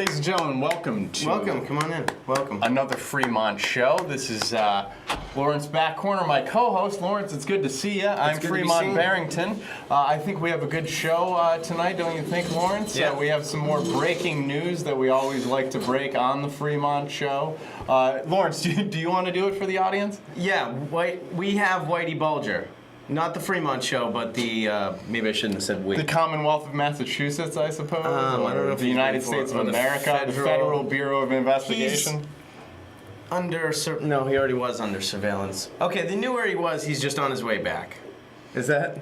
Ladies and gentlemen, welcome to... Welcome, come on in. Welcome. Another Fremont show. This is Lawrence Backcorner, my co-host. Lawrence, it's good to see you. I'm Fremont Barrington. I think we have a good show tonight, don't you think, Lawrence? Yeah. We have some more breaking news that we always like to break on the Fremont show. Lawrence, do you want to do it for the audience? Yeah, we have Whitey Bulger. Not the Fremont show, but the, maybe I shouldn't have said we. The Commonwealth of Massachusetts, I suppose? I don't know if the United States of America, the Federal Bureau of Investigation? He's under, no, he already was under surveillance. Okay, they knew where he was, he's just on his way back. Is that?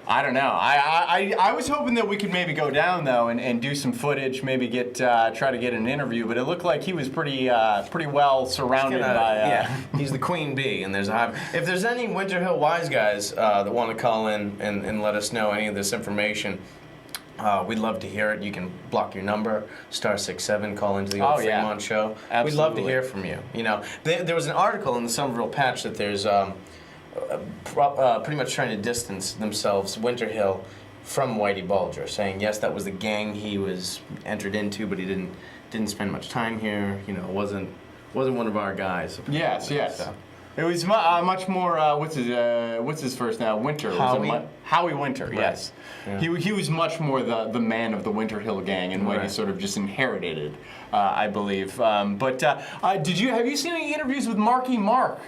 I don't know. I was hoping that we could maybe go down though and do some footage, maybe try to get an interview. But it looked like he was pretty well surrounded by. Yeah, he's the queen bee, and there's a hive. If there's any Winter Hill wise guys that want to call in and let us know any of this information, we'd love to hear it. You can block your number, *67, call into the old Fremont show. Absolutely. We'd love to hear from you. You know, there was an article in the Somerville Patch that there's. Pretty much trying to distance themselves, Winter Hill, from Whitey Bulger, saying yes, that was the gang he was entered into, but he didn't spend much time here. You know, wasn't one of our guys. Yes. So. It was much more. What's his first now? Winter. Howie Winter. Right. Yes. Yeah. He was much more the man of the Winter Hill gang, and Whitey sort of just inherited it, I believe. But have you seen any interviews with Marky Mark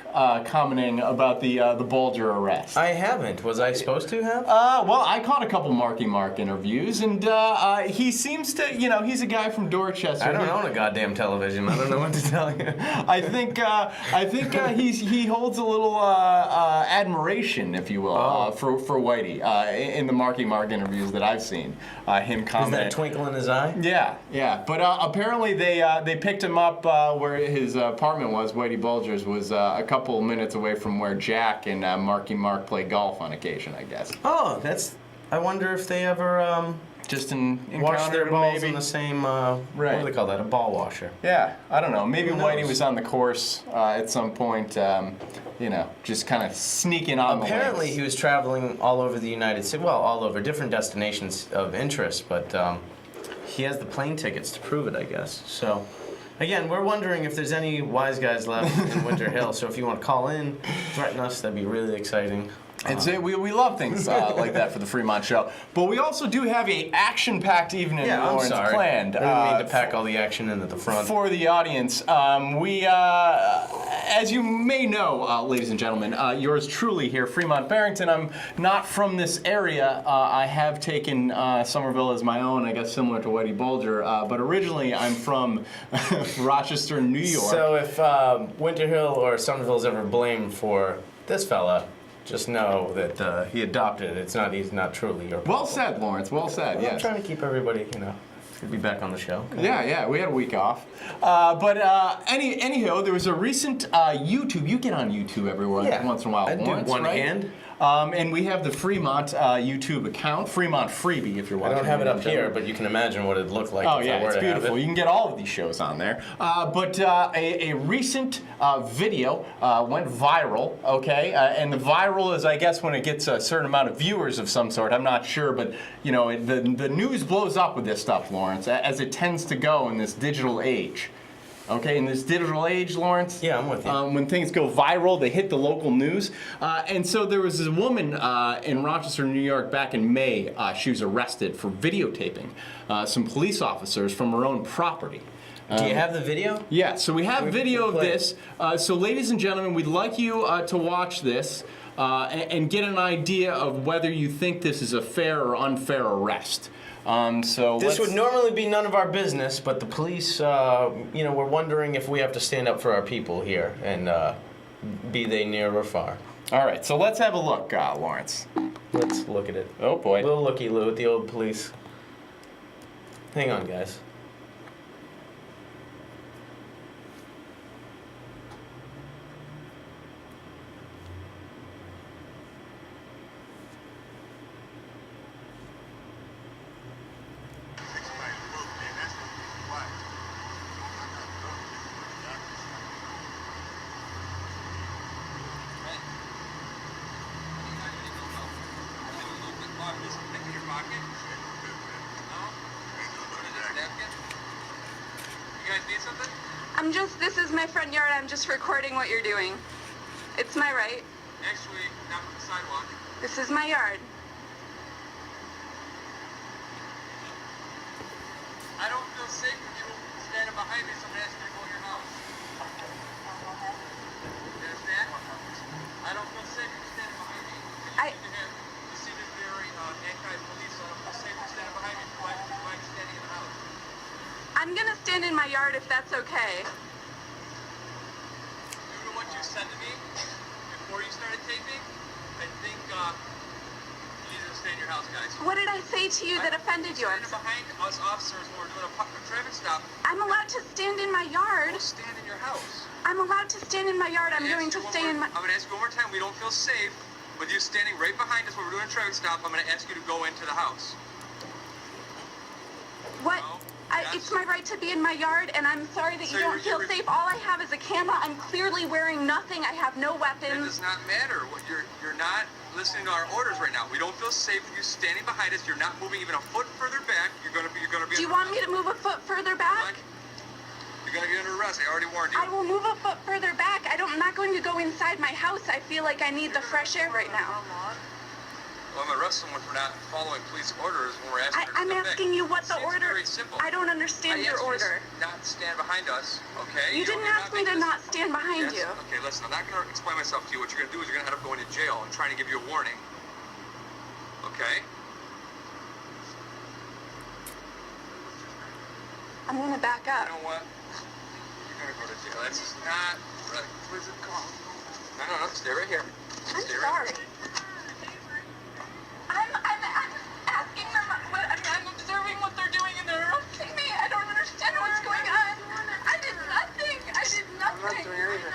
commenting about the Bulger arrest? I haven't. Was I supposed to have? Well, I caught a couple Marky Mark interviews, and he seems to, he's a guy from Dorchester. I don't own a goddamn television. I don't know what to tell you. I think he holds a little admiration, if you will, for Whitey in the Marky Mark interviews that I've seen. Him comment. Is that a twinkle in his eye? Yeah. But apparently they picked him up where his apartment was. Whitey Bulger's was a couple minutes away from where Jack and Marky Mark play golf on occasion, I guess. Oh, I wonder if they ever just wash their balls maybe in the same, what do they call that, a ball washer? Yeah, I don't know. Maybe Whitey was on the course at some point, just kind of sneaking on Apparently he was traveling all over the United States, well, all over different destinations of interest, but he has the plane tickets to prove it, I guess. So, again, we're wondering if there's any wise guys left in Winter Hill, so if you want to call in, threaten us, that'd be really exciting. We love things like that for the Fremont show, but we also do have a action-packed evening, Lawrence, planned. I didn't mean to pack all the action in at the front. For the audience, as you may know, ladies and gentlemen, yours truly here, Fremont Barrington. I'm not from this area. I have taken Somerville as my own, I guess similar to Whitey Bulger, but originally I'm from Rochester, New York. So if Winter Hill or Somerville's ever blamed for this fella, just know that he adopted it. He's not truly your problem. Well said, Lawrence. Well said. Yes. I'm trying to keep everybody, to be back on the show. Yeah. We had a week off. Anyhow, there was a recent YouTube. You get on YouTube every once in a while, Lawrence, do one hand. And we have the Fremont YouTube account, Fremont Freebie, if you're watching. I don't have it up here, but you can imagine what it'd look like. Oh, if yeah, I were it's to beautiful. have it. You can get all of these shows on there. But a recent video went viral, okay? And the viral is, I guess, when it gets a certain amount of viewers of some sort. I'm not sure, but, the news blows up with this stuff, Lawrence, as it tends to go in this digital age. Okay, in this digital age, Lawrence. Yeah, I'm with you. When things go viral, they hit the local news. And so there was this woman in Rochester, New York, back in May. She was arrested for videotaping some police officers from her own property. Do you have the video? Yeah, so we have video of this. So ladies and gentlemen, we'd like you to watch this and get an idea of whether you think this is a fair or unfair arrest. This would normally be none of our business, but the police, we're wondering if we have to stand up for our people here, and be they near or far. All right, so let's have a look, Lawrence. Let's look at it. Oh, boy. Little looky-loo at the old police. Hang on, guys. This is my front yard. I'm just recording what you're doing. It's my right. Actually, not with the sidewalk. This is my yard. I don't feel safe with you standing behind me, so I'm asking you to go in your house. You understand? I don't feel safe with you standing behind me. You seem very anti-police, so I don't feel safe with you standing behind me. Why are you standing in the house? I'm gonna stand in my yard if that's okay. Due to what you said to me before you started taping, I think you need to stay in your house, guys. What did I say to you that offended you? Standing behind us officers when we're doing a traffic stop. I'm allowed to stand in my yard. Go stand in your house. I'm allowed to stand in my yard. I'm going to stay in my... I'm going to ask you one more time. We don't feel safe with you standing right behind us when we're doing a traffic stop. I'm going to ask you to go into the house. What? No? It's my right to be in my yard, and I'm sorry that you don't feel safe. All I have is a camera. I'm clearly wearing nothing. I have no It weapons. does not matter. You're not listening to our orders right now. We don't feel safe with you standing behind us. You're not moving even a foot further back. You're gonna be. Do you want me to move a foot further back? You're gonna get under arrest. I already warned you. I will move a foot further back. I'm not going to go inside my house. I feel like I need the fresh air right now. Well, I'm gonna arrest someone for not following police orders when we're asking. I'm asking you what the order. Very simple. I don't understand your order. Not stand behind us, okay? You didn't ask me to not stand behind you. Okay, listen. I'm not gonna explain myself to you. What you're gonna do is you're gonna end up going to jail. I'm trying to give you a warning. Okay? I'm gonna back up. You know what? You're gonna go to jail. That's just not right. Where's it called? No. Stay right here. I'm Stay sorry. Right here. I'm asking them. I'm observing what they're doing, and they're arresting me. I don't understand what's going on. I did nothing. I'm not doing anything.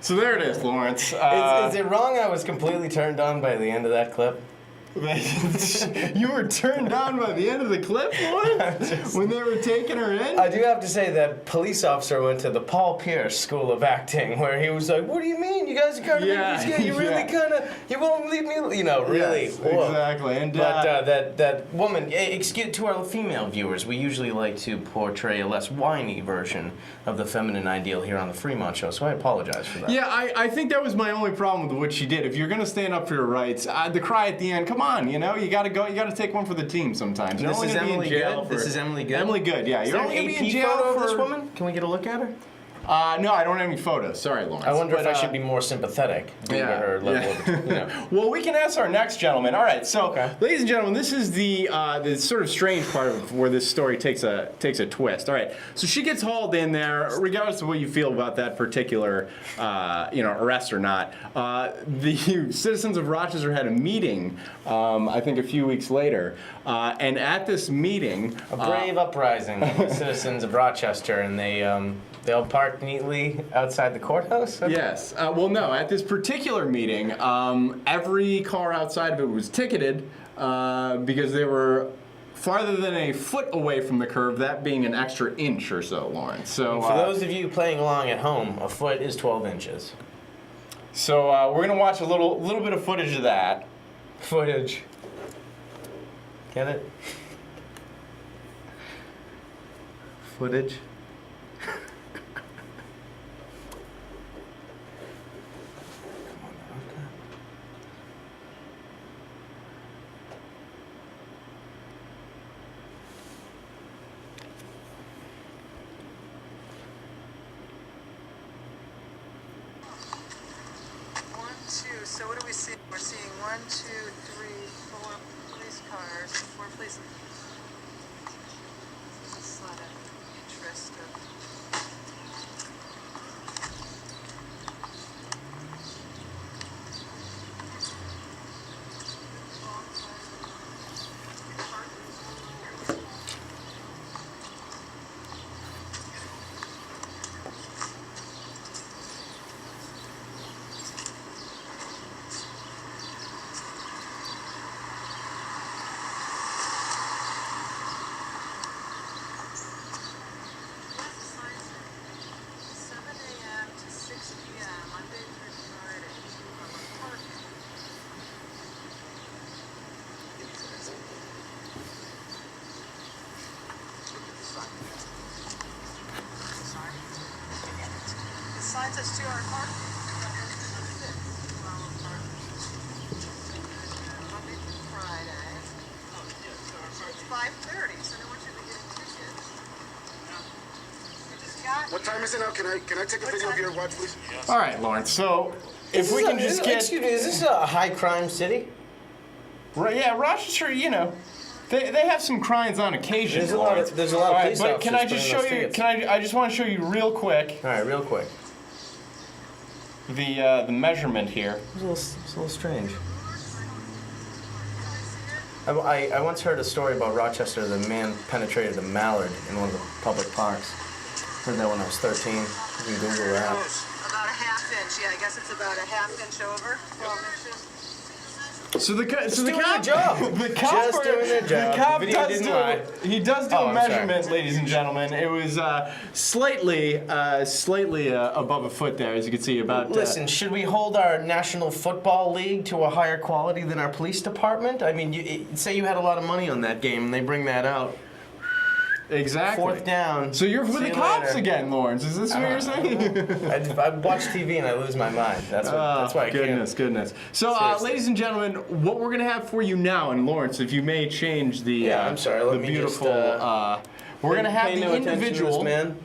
So there it is, Lawrence. Is it wrong I was completely turned on by the end of that clip? You were turned on by the end of the clip, Lawrence? When they were taking her in? I do have to say that police officer went to the Paul Pierce School of Acting, where he was like, "What do you mean? You guys are kind of you really kind of, you won't leave me, really." Yes, exactly. And but that woman, excuse to our female viewers, we usually like to portray a less whiny version of the feminine ideal here on the Fremont Show, so I apologize for that. Yeah, I think that was my only problem with what she did. If you're going to stand up for your rights, the cry at the end, come on, you gotta go. You gotta take one for the team sometimes. You're This only is gonna be in Emily jail Good. for, This is Emily Good. Emily Good. Yeah, Is you're there only an gonna be in AP jail photo for of this woman? Can we get a look at her? No, I don't have any photos. Sorry, Lawrence. I wonder But, if I should be more sympathetic due to her level of, Well, we can ask our next gentleman. All right, so, Okay. ladies and gentlemen, this is the sort of strange part of where this story takes a twist. All right, so she gets hauled in there, regardless of what you feel about that particular, arrest or not. The citizens of Rochester had a meeting, I think a few weeks later, and at this meeting, a brave uprising of the citizens of Rochester, and they all parked neatly outside the courthouse? Yes. Well, no. At this particular meeting, every car outside of it was ticketed because they were farther than a foot away from the curb, that being an extra inch or so, Lawrence. So for those of you playing along at home, a foot is 12 inches. So we're gonna watch a little bit of footage of that. Footage. Get it? Footage. So what do we see? We're seeing 1, 2, 3, 4 police cars, 4 police. That's a lot of interest. That says 2-hour parking. Monday through Friday. So it's 5:30, so no one should be getting tickets. We just got What time is it now? Can I take a video of your watch, please? All right, Lawrence. So if we can just get, Excuse me, is this a high crime city? yeah, Rochester, you know, they have some crimes on occasion. There's a lot of All right, police but can I officers just putting show those you? tickets. I just want to show you real quick All right, real quick. the measurement here. It's a little strange. I once heard a story about Rochester. The man penetrated a mallard in one of the public parks. Heard that when I was 13. You can Google that. about a half inch. Yeah, I guess it's about a half inch over. 12 inches. So the cop, doing their job. the cop, Just doing their job. The cop The video does didn't lie. he does do Oh, a I'm sorry. measurement, ladies and gentlemen. It was slightly above a foot there, as you can see. About Listen, should we hold our National Football League to a higher quality than our police department? I mean, say you had a lot of money on that game and they bring that out. exactly. Fourth down. So you're with See the you cops later. again, Lawrence? Is this what you're saying? I watch TV and I lose my mind. That's why I can't. Goodness. So, Seriously. ladies and gentlemen, what we're gonna have for you now, and Lawrence, if you may change the Yeah, I'm sorry, let the me beautiful. just, we're gonna have Pay the no attention to this individual. man.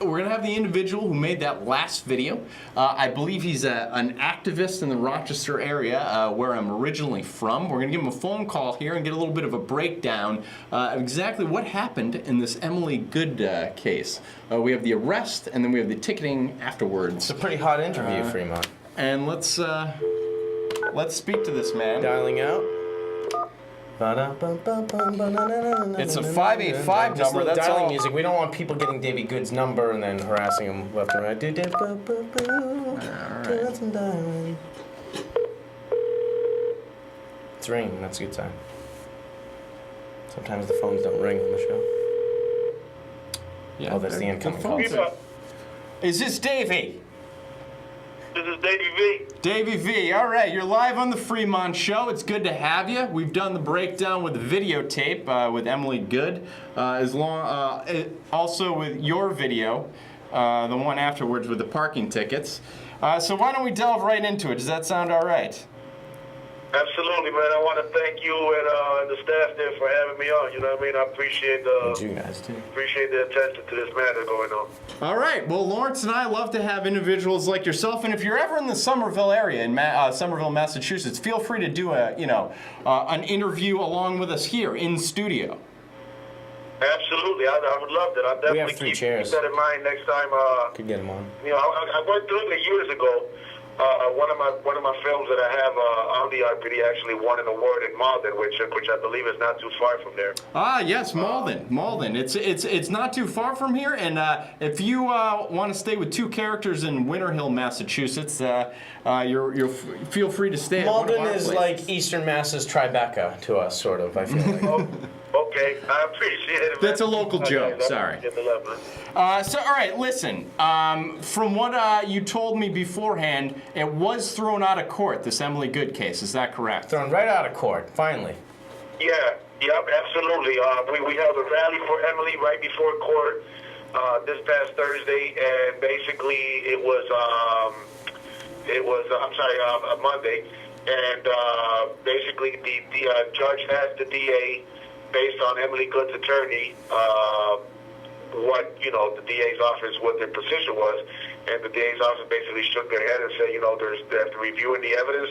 We're gonna have the individual who made that last video. I believe he's an activist in the Rochester area, where I'm originally from. We're gonna give him a phone call here and get a little bit of a breakdown of exactly what happened in this Emily Good case. We have the arrest, and then we have the ticketing afterwards. It's a pretty hot interview, Fremont. And let's speak to this man. Dialing out. It's a 585 Just number. little That's dialing all. music. We don't want people getting Davy Good's number and then harassing him left and right. right. Some dialing. It's ringing. That's a good sign. Sometimes the phones don't ring on the show. Yeah, Oh, that's the incoming call. Is this Davey? This is Davey V. Davey V, all right, you're live on the Fremont Show. It's good to have you. We've done the breakdown with the videotape with Emily Good, also with your video, the one afterwards with the parking tickets. So why don't we delve right into it? Does that sound all right? Absolutely, man. I want to thank you and the staff there for having me on. You know what I mean? I appreciate And you guys too. the attention to this matter going on. All right. Well, Lawrence and I love to have individuals like yourself, and if you're ever in the Somerville area, in Somerville, Massachusetts, feel free to do an interview along with us here in studio. Absolutely, I would love that. I'll definitely have three keep chairs. that in mind next time. Could get him on. You know, I went through it years ago. One of my films that I have on the RPD actually won an award in Malden, which I believe is not too far from there. Ah, yes, Malden. It's not too far from here, and if you want to stay with two characters in Winter Hill, Massachusetts, you're feel free to stay. Malden at one of our is places. like Eastern Mass's Tribeca to us, sort of, I feel like. Okay, I appreciate it. That's man. a local joke, Okay, sorry. get the love, man. So, all right, listen. From what you told me beforehand, it was thrown out of court, this Emily Good case. Is that correct? Thrown right out of court, finally. Yeah, yep, absolutely. We held a rally for Emily right before court this past Thursday, and basically it was a Monday, and basically the judge asked the DA, based on Emily Good's attorney, what the DA's office, what their position was, and the DA's office basically shook their head and said, after reviewing the evidence,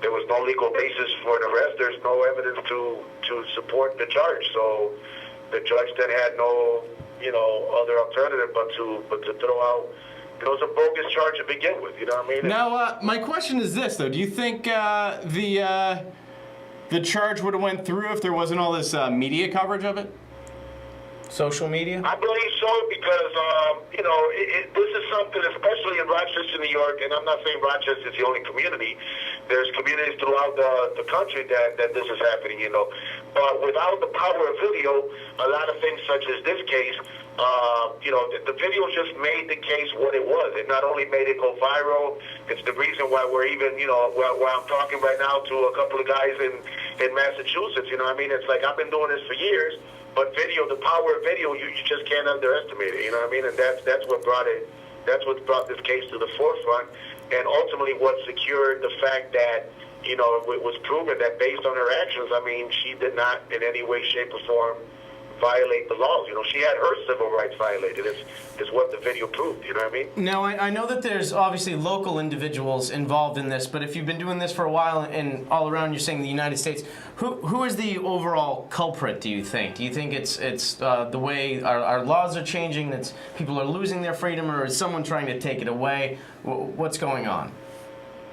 there was no legal basis for an arrest. There's no evidence to support the charge. So the judge then had no other alternative but to throw out. It was a bogus charge to begin with. You know what I mean? Now, my question is this, though. Do you think the charge would have went through if there wasn't all this media coverage of it? Social media? I believe so because, this is something, especially in Rochester, New York, and I'm not saying Rochester is the only community. There's communities throughout the country that this is happening, But without the power of video, a lot of things such as this case, the video just made the case what it was. It not only made it go viral, it's the reason why we're even, why I'm talking right now to a couple of guys in Massachusetts, you know what I mean? It's like I've been doing this for years. But video, the power of video, you just can't underestimate it. You know what I mean? And that's what brought it That's what brought this case to the forefront, and ultimately what secured the fact that, you know, it was proven that based on her actions, I mean, she did not in any way, shape, or form violate the laws. You know, she had her civil rights violated, is what the video proved, you know what I mean? Now, I know that there's obviously local individuals involved in this, but if you've been doing this for a while and all around you're saying the United States, who is the overall culprit, do you think? Do you think it's the way our laws are changing, that people are losing their freedom, or is someone trying to take it away? What's going on?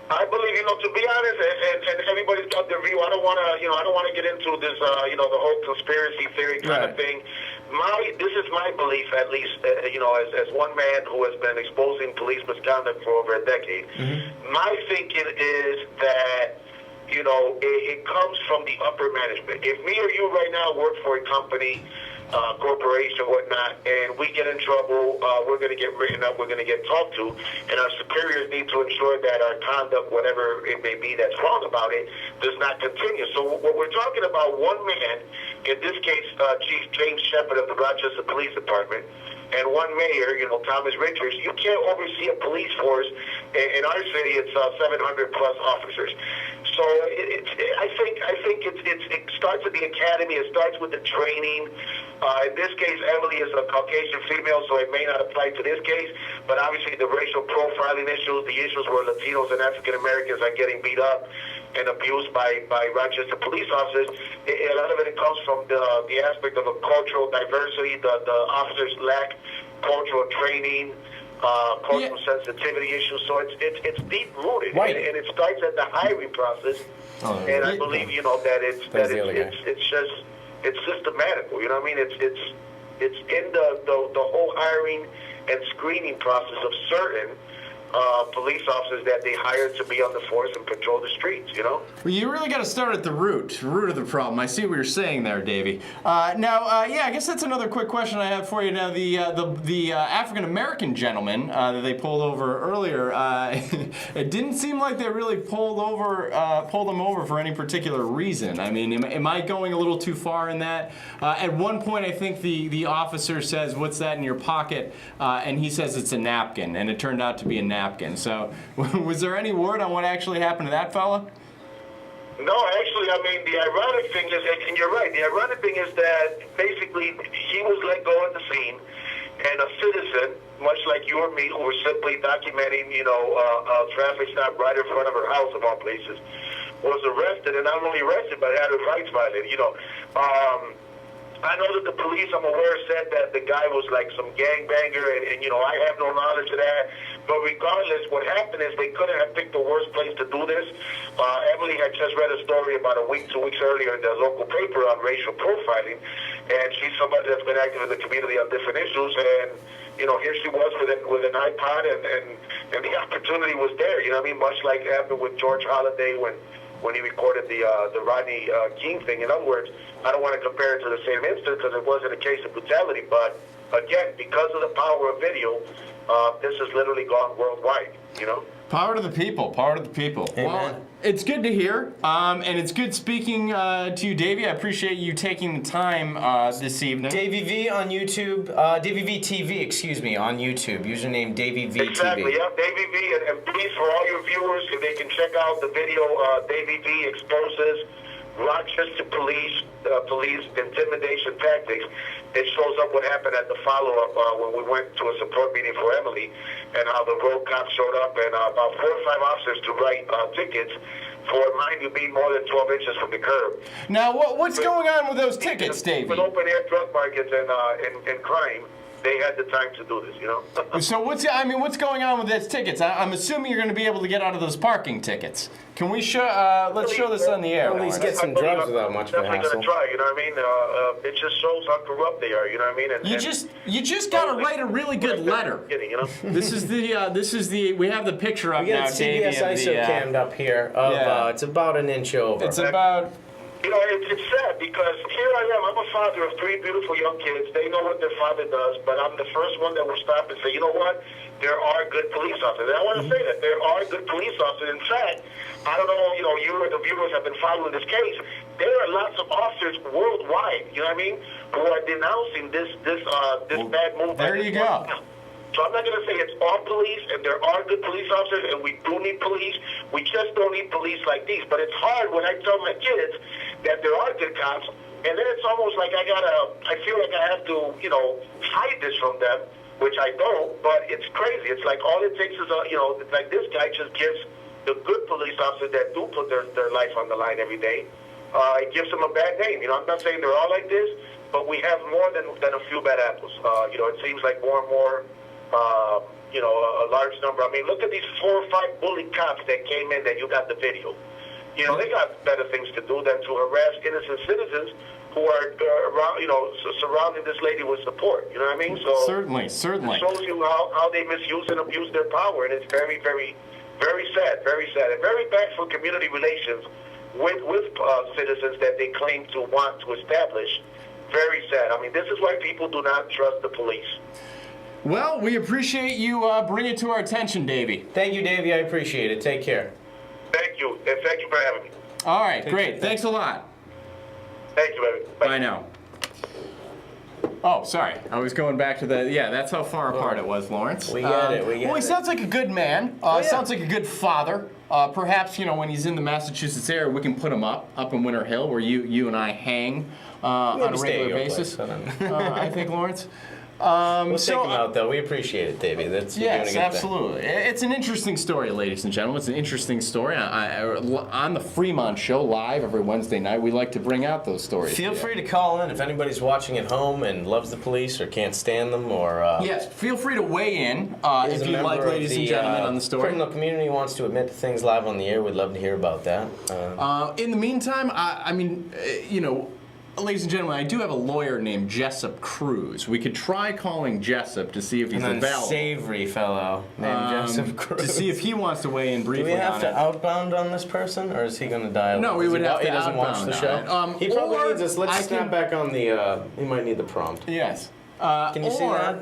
I believe, you know, to be honest, and everybody's got their view. I don't want to get into this, you know, the whole conspiracy theory kind of thing. This is my belief, at least, you know, as one man who has been exposing police misconduct for over a decade. My thinking is that, you know, it comes from the upper management. If me or you right now work for a company, corporation, whatnot, and we get in trouble, we're going to get written up, we're going to get talked to, and our superiors need to ensure that our conduct, whatever it may be that's wrong about it, does not continue. So what we're talking about, one man, in this case, Chief James Shepard of the Rochester Police Department, and one mayor, you know, Thomas Richards. You can't oversee a police force. In our city, it's 700 plus officers. So I think it starts at the academy. It starts with the training. In this case, Emily is a Caucasian female, so it may not apply to this case. But obviously, the racial profiling issues, the issues where Latinos and African Americans are getting beat up and abused by Rochester police officers, a lot of it comes from the aspect of a cultural diversity. The officers lack cultural training, cultural sensitivity issues. So it's deep rooted, and it starts at the hiring process. And I believe, you know, that it's systematical. You know what I mean? It's in the whole hiring and screening process of certain police officers that they hire to be on the force and patrol the streets, you know? Well, you really got to start at the root of the problem. I see what you're saying there, Davey. Yeah, I guess that's another quick question I have for you. Now, the African-American gentleman that they pulled over earlier, it didn't seem like they really pulled him over for any particular reason. I mean, am I going a little too far in that? At one point, I think the officer says, "What's that in your pocket?" And he says it's a napkin, and it turned out to be a napkin. So, was there any word on what actually happened to that fella? No, actually, I mean, the ironic thing is, and you're right, the ironic thing is that basically he was let go at the scene, and a citizen, much like you or me, who were simply documenting, you know, a traffic stop right in front of her house, of all places, was arrested, and not only arrested, but had her rights violated, you know. I know that the police, I'm aware, said that the guy was like some gangbanger, and you know, I have no knowledge of that. But regardless, what happened is they couldn't have picked the worst place to do this. Emily had just read a story about a week, 2 weeks earlier in the local paper on racial profiling, and she's somebody that's been active in the community on different issues, and you know, here she was with an iPod, and the opportunity was there. You know what I mean? Much like happened with George Holliday when he recorded the Rodney King thing. In other words, I don't want to compare it to the same instance because it wasn't a case of brutality, but again, because of the power of video, this has literally gone worldwide, you know? Power to the people, power to the people. Amen. Well, it's good to hear, and it's good speaking to you, Davey. I appreciate you taking the time this evening. Davey V on YouTube, Davey V TV, excuse me, on YouTube. Username Davey V TV. Exactly, yeah, Davey V, and please, for all your viewers, if they can check out the video, Davey V exposes Rochester police intimidation tactics. It shows up what happened at the follow-up when we went to a support meeting for Emily, and how the road cops showed up, and about 4 or 5 officers to write tickets for, mind you, being more than 12 inches from the curb. Now, what's going on with those tickets, Davey? With open-air drug markets and crime, they had the time to do this, you know? So what's going on with those tickets? I'm assuming you're going to be able to get out of those parking tickets. Can we show? Let's show this on the air. At least get some drugs without much of a hassle. Definitely gonna try. You know what I mean? It just shows how corrupt they are. You know what I mean? And, you just gotta write a really good letter. You know? This is the we have the picture up We now, got CBS Davey. ISO cammed up here. It's about an inch over. It's about. You know, it's sad because here I am. I'm a father of 3 beautiful young kids. They know what their father does, but I'm the first one that will stop and say, you know what? There are good police officers. And I want to say that there are good police officers. In fact, I don't know, you know, you or the viewers have been following this case. There are lots of officers worldwide, you know what I mean, who are denouncing this bad move. There you go. So I'm not going to say it's all police, and there are good police officers, and we do need police. We just don't need police like these. But it's hard when I tell my kids that there are good cops, and then it's almost like I feel like I have to, hide this from them, which I don't, but it's crazy. It's like all it takes is, like this guy just gives the good police officers that do put their life on the line every day, it gives them a bad name. I'm not saying they're all like this, but we have more than a few bad apples. It seems like more and more, a large number. I mean, look at these 4 or 5 bully cops that came in that you got the video. They got better things to do than to harass innocent citizens who are around, surrounding this lady with support. You know what I mean? So Certainly. it shows you how they misuse and abuse their power, and it's very, very, very sad, and very bad for community relations with citizens that they claim to want to establish. Very sad. I mean, this is why people do not trust the police. Well, we appreciate you bringing it to our attention, Davey. Thank you, Davey. I appreciate it. Take care. Thank you, and thank you for having me. All right, great. Thanks a lot. Thank you, baby. Bye now. Oh, sorry. I was going back to that's how far apart it was, Lawrence. We get it. Well, he sounds like a good man. Sounds like a good father. Perhaps, when he's in the Massachusetts area, we can put him up in Winter Hill, where you and I hang on a regular basis. I think, Lawrence. We'll take him out, though. We appreciate it, Davey. You're doing a Yes, good absolutely. It's an interesting story, ladies and gentlemen. It's an interesting story. On the Fremont Show, live every Wednesday night, we like to bring out those stories. Feel free to call in if anybody's watching at home and loves the police or can't stand them, or yes, feel free to weigh in if you'd like, ladies and gentlemen, on the story. Criminal community wants to admit to things live on the air. We'd love to hear about that. In the meantime, ladies and gentlemen, I do have a lawyer named Jessup Cruz. We could try calling Jessup to see if he's an available. Unsavory fellow named Jessup Cruz. To see if he wants to weigh in briefly on it. Do we have to outbound on this person, or is he going to dial? No, we would have to He doesn't watch outbound the on show. it. He probably Or needs us. Let's I snap can- back on the. He might need the prompt. Yes. Can you see that?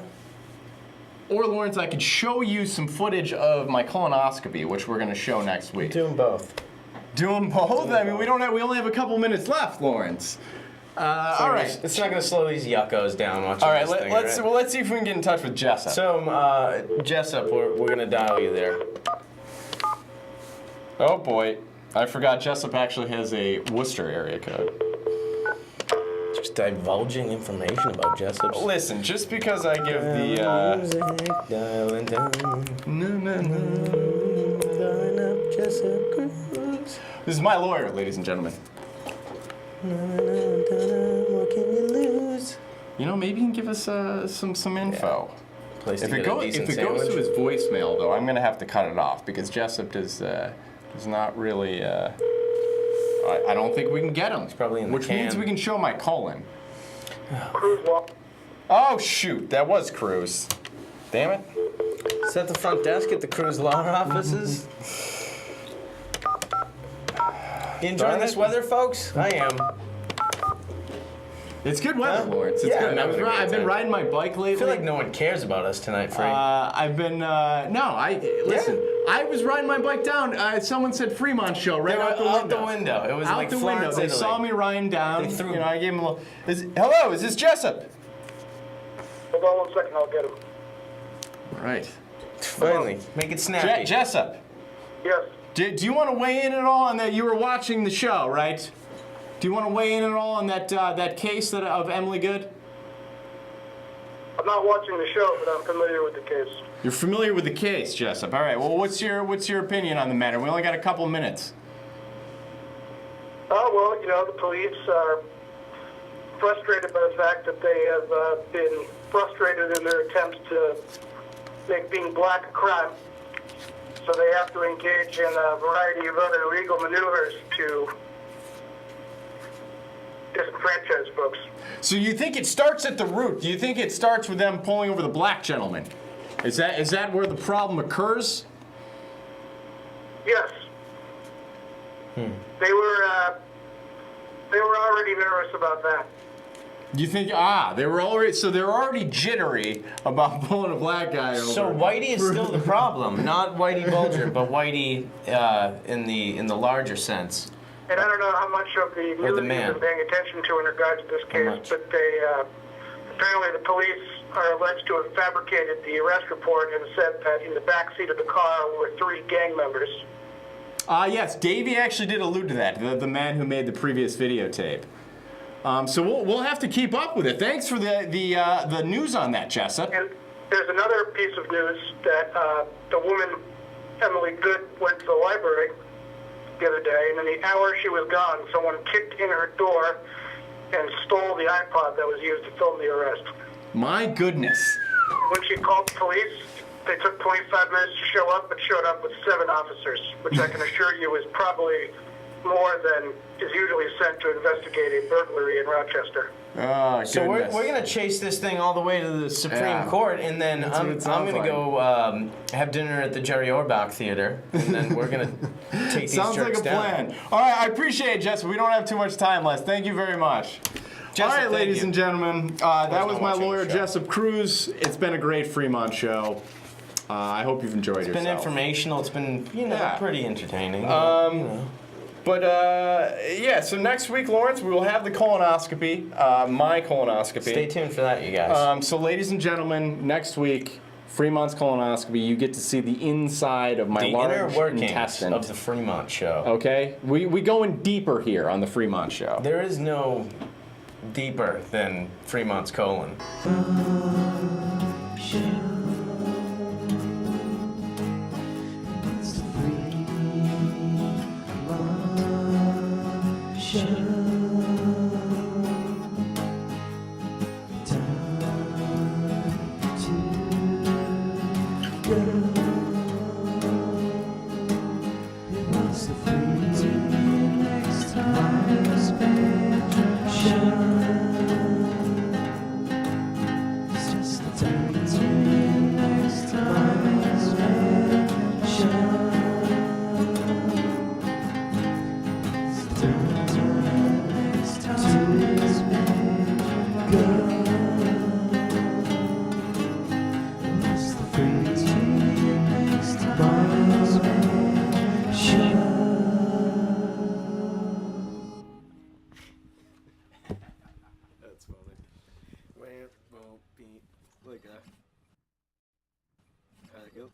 Or, Lawrence, I could show you some footage of my colonoscopy, which we're going to show next week. Do them both. Do them both? I mean, we only have a couple minutes left, Lawrence. All right. It's not going to slow these yuckos down watching All right, this thing, let's see if we can get in touch with Jessup. So, Jessup, we're going to dial you there. Oh, boy. I forgot Jessup actually has a Worcester area code. Just divulging information about Jessup's. Listen, just because I give the... Dialing down. Dialing up Jessup Cruz. This is my lawyer, ladies and gentlemen. What can you lose? Maybe you can give us some info. Place to If it get a goes decent to sandwich. his voicemail, though, I'm going to have to cut it off because Jessup does not really. I don't think we can get him. He's probably in the which means can. we can show my colon. Cruz walk. Oh shoot, that was Cruz. Damn it. Is that the front desk at the Cruz Law offices? You enjoying Darn this it. weather, folks? I am. It's good weather, Huh? Lawrence. It's Yeah, good. that was a great I've been time. riding my bike lately. I feel like no one cares about us tonight, Free. I've been listen. I was riding my bike down. Someone said Fremont Show right out the window. Out the window. It was Out like the Florence, window. They Italy. saw me riding down. They threw- I gave him a little. Hello, is this Jessup? Hold on 1 second, I'll get him. Right. Finally, make it snappy. Jessup, Yes. do you want to weigh in at all on that? You were watching the show, right? Do you want to weigh in at all on that case of Emily Good? I'm not watching the show, but I'm familiar with the case. You're familiar with the case, Jessup. All right. Well, what's your opinion on the matter? We only got a couple minutes. Oh, well, the police are frustrated by the fact that they have been frustrated in their attempts to make being black a crime. So they have to engage in a variety of other legal maneuvers to disenfranchise folks. So you think it starts at the root? Do you think it starts with them pulling over the black gentleman? Is that where the problem occurs? Yes. They were already nervous about that. You think they're already jittery about pulling a black guy over. So Whitey is still the problem, not Whitey Bulger, but Whitey in the larger sense. And I don't know how much of the Or the news man. you've been paying attention to in regards to this How case, much? but Apparently the police are alleged to have fabricated the arrest report and said that in the back seat of the car were 3 gang members. Yes, Davey actually did allude to that, the man who made the previous videotape. So we'll have to keep up with it. Thanks for the news on that, Jessup. And there's another piece of news that the woman, Emily Good, went to the library the other day, and in the hour she was gone, someone kicked in her door and stole the iPod that was used to film the arrest. My goodness. When she called the police, they took 25 minutes to show up, but showed up with 7 officers, which I can assure you is probably more than is usually sent to investigate a burglary in Rochester. Oh, goodness. So we're going to chase this thing all the way to the Supreme Court, and then That's what I'm it sounds going to go have dinner at the Jerry Orbach Theater, and then we're going to take these Sounds like jerks a down. plan. All right, I appreciate it, Jessup. We don't have too much time left. Thank you very much. Jessup, all right, thank ladies you. and gentlemen, that was not my watching lawyer, the show. Jessup Cruz. It's been a great Fremont show. I hope you've enjoyed yourself. It's been informational. It's been, Yeah. pretty entertaining. But yeah, so next week, Lawrence, we will have the colonoscopy, my colonoscopy. Stay tuned for that, you guys. So, ladies and gentlemen, next week, Fremont's colonoscopy, you get to see the inside of my the inner large workings intestine. of the Fremont Show. Okay, we go in deeper here on the Fremont Show. There is no deeper than Fremont's colon. That's funny. Where won't be like a. Go.